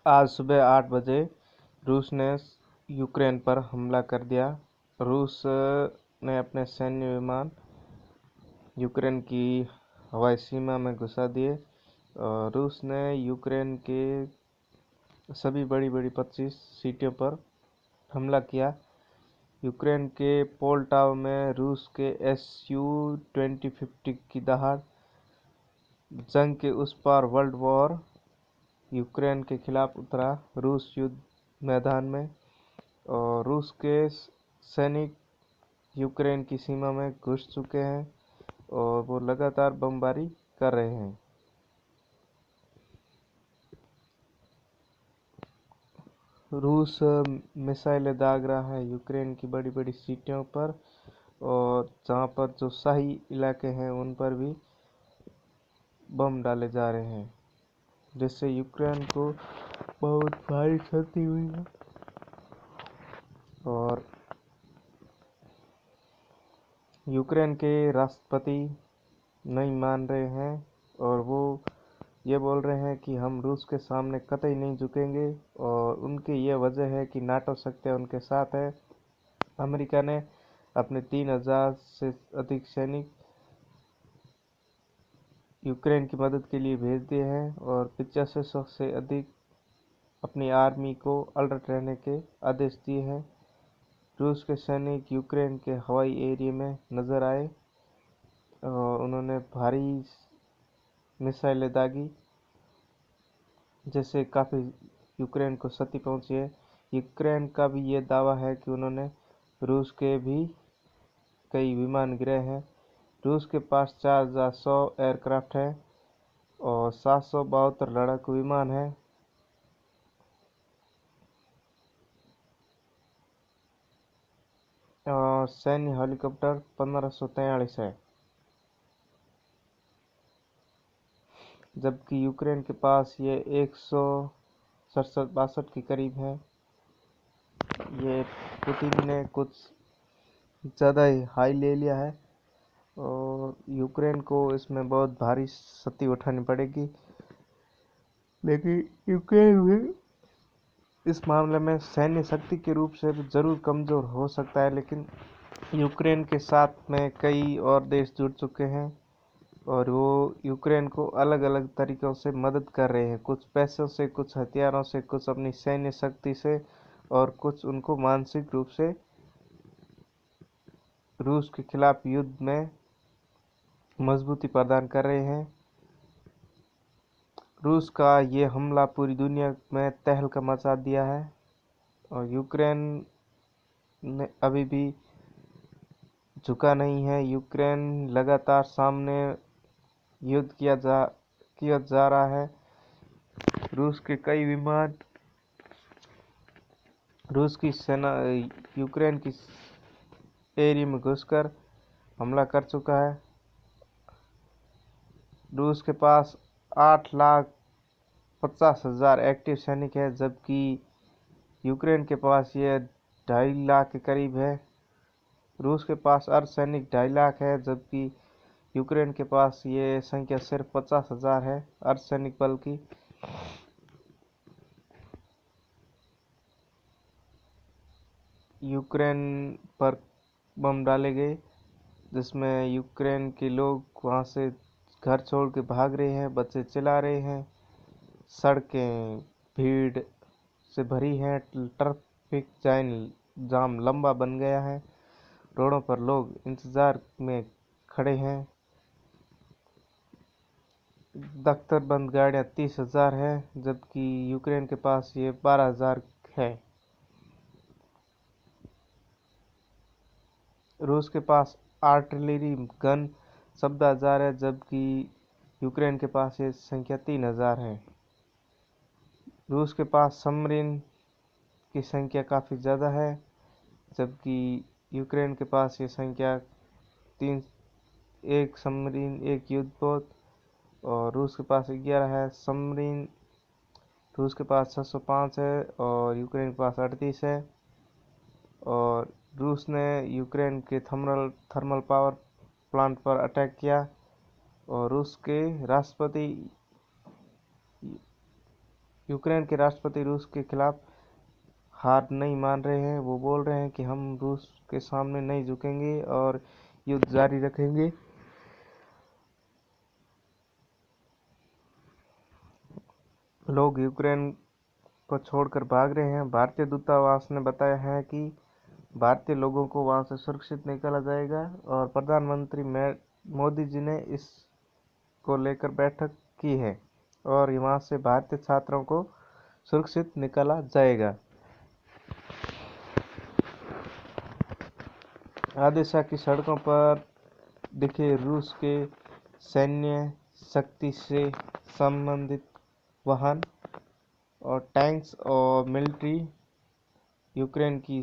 आज सुबह 8 बजे रूस ने यूक्रेन पर हमला कर दिया। रूस ने अपने सैन्य विमान यूक्रेन की हवाई सीमा में घुसा दिए और रूस ने यूक्रेन के सभी बड़ी बड़ी 25 सिटियों पर हमला किया। यूक्रेन के पोल्टावा में रूस के Su-2050 की दहाड़। जंग के उस पार वर्ल्ड वॉर यूक्रेन के खिलाफ उतरा रूस युद्ध मैदान में और रूस के सैनिक यूक्रेन की सीमा में घुस चुके हैं और वो लगातार बमबारी कर रहे हैं। रूस मिसाइलें दाग रहा है यूक्रेन की बड़ी बड़ी सिटियों पर और जहाँ पर जो शाही इलाके हैं उन पर भी बम डाले जा रहे हैं, जिससे यूक्रेन को बहुत भारी क्षति हुई है। और यूक्रेन के राष्ट्रपति नहीं मान रहे हैं और वो ये बोल रहे हैं कि हम रूस के सामने कतई नहीं झुकेंगे और उनकी ये वजह है कि नाटो शक्तियाँ उनके साथ है। अमेरिका ने अपने 3000 से अधिक सैनिक यूक्रेन की मदद के लिए भेज दिए हैं और 8500 से अधिक अपनी आर्मी को अलर्ट रहने के आदेश दिए हैं। रूस के सैनिक यूक्रेन के हवाई एरिया में नजर आए और उन्होंने भारी मिसाइलें दागी, जिससे काफ़ी यूक्रेन को क्षति पहुंची है। यूक्रेन का भी ये दावा है कि उन्होंने रूस के भी कई विमान गिराए हैं। रूस के पास 4100 एयरक्राफ्ट है और 772 लड़ाकू विमान है। और सैन्य हेलीकॉप्टर 1543 है, जबकि यूक्रेन के पास ये 167-62 के करीब है। ये पुतिन ने कुछ ज़्यादा ही हाई ले लिया है और यूक्रेन को इसमें बहुत भारी क्षति उठानी पड़ेगी। लेकिन यूक्रेन भी इस मामले में सैन्य शक्ति के रूप से ज़रूर कमज़ोर हो सकता है, लेकिन यूक्रेन के साथ में कई और देश जुड़ चुके हैं और वो यूक्रेन को अलग अलग तरीक़ों से मदद कर रहे हैं, कुछ पैसों से, कुछ हथियारों से, कुछ अपनी सैन्य शक्ति से और कुछ उनको मानसिक रूप से रूस के खिलाफ युद्ध में मजबूती प्रदान कर रहे हैं। रूस का ये हमला पूरी दुनिया में तहलका मचा दिया है और यूक्रेन ने अभी भी झुका नहीं है। यूक्रेन लगातार सामने युद्ध किया जा रहा है। रूस के कई विमान रूस की सेना यूक्रेन की एरिया में घुसकर हमला कर चुका है। रूस के पास 8,50,000 एक्टिव सैनिक है, जबकि यूक्रेन के पास ये 2.5 लाख के करीब है। रूस के पास अर्धसैनिक 2.5 लाख है, जबकि यूक्रेन के पास ये संख्या सिर्फ 50,000 है अर्धसैनिक बल की। यूक्रेन पर बम डाले गए, जिसमें यूक्रेन के लोग वहाँ से घर छोड़ के भाग रहे हैं, बच्चे चिल्ला रहे हैं। सड़कें भीड़ से भरी हैं, ट्रैफिक जाम लंबा बन गया है, रोडों पर लोग इंतज़ार में खड़े हैं। दफ्तर बंद गाड़ियाँ 30,000 है, जबकि यूक्रेन के पास ये 12,000 है। रूस के पास आर्टिलरी गन 14,000 है, जबकि यूक्रेन के पास ये संख्या 3,000 है। रूस के पास सबमरीन की संख्या काफ़ी ज़्यादा है, जबकि यूक्रेन के पास ये संख्या 3, एक सबमरीन, एक युद्धपोत। और रूस के पास 11 है सबमरीन। रूस के पास 605 है और यूक्रेन के पास 38 है। और रूस ने यूक्रेन के थर्मल पावर प्लांट पर अटैक किया। और रूस के राष्ट्रपति यूक्रेन के राष्ट्रपति रूस के खिलाफ हार नहीं मान रहे हैं। वो बोल रहे हैं कि हम रूस के सामने नहीं झुकेंगे और युद्ध जारी रखेंगे। लोग यूक्रेन को छोड़कर भाग रहे हैं। भारतीय दूतावास ने बताया है कि भारतीय लोगों को वहां से सुरक्षित निकाला जाएगा और प्रधानमंत्री मोदी जी ने इसको लेकर बैठक की है और वहां से भारतीय छात्रों को सुरक्षित निकाला जाएगा। ओडेसा की सड़कों पर दिखे रूस के सैन्य शक्ति से संबंधित वाहन और टैंक्स और मिलिट्री यूक्रेन की